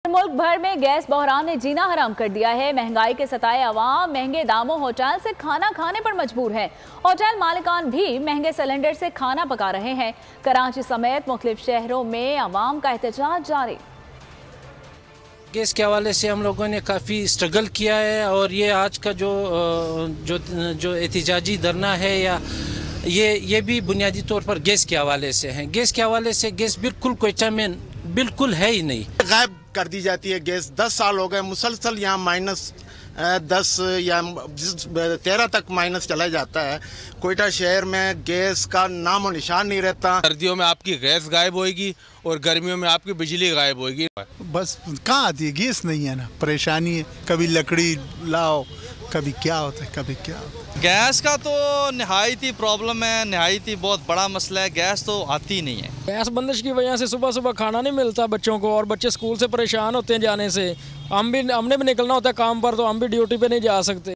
मुल्क भर में गैस बहरान ने जीना हराम कर दिया है। महंगाई के सताए अवाम महंगे दामों होटल से खाना खाने पर मजबूर है। होटल मालिकान भी महंगे सिलेंडर से खाना पका रहे हैं। कराची समेत मुख्तलिफ शहरों में अवाम का एहतजाज जारी। गैस के हवाले से हम लोगों ने काफ़ी स्ट्रगल किया है और ये आज का जो एहतजाजी धरना है या ये भी बुनियादी तौर पर गैस के हवाले से है। गैस के हवाले से गैस बिल्कुल क्वेटा में बिल्कुल है ही नहीं, गायब कर दी जाती है। गैस 10 साल हो गए मुसलसल यहाँ -10 या 13 तक माइनस चला जाता है। कोयटा शहर में गैस का नाम और निशान नहीं रहता। सर्दियों में आपकी गैस गायब होएगी और गर्मियों में आपकी बिजली गायब होएगी। बस कहाँ आती है, गैस नहीं है ना, परेशानी है। कभी लकड़ी लाओ, कभी क्या होता है, कभी क्या होता है। गैस का तो निहायत ही प्रॉब्लम है, निहायत ही बहुत बड़ा मसला है। गैस तो आती ही नहीं है। गैस बंदिश की वजह से सुबह सुबह खाना नहीं मिलता बच्चों को और बच्चे स्कूल से परेशान होते हैं जाने से। हमने भी निकलना होता है काम पर, तो हम भी ड्यूटी पे नहीं जा सकते।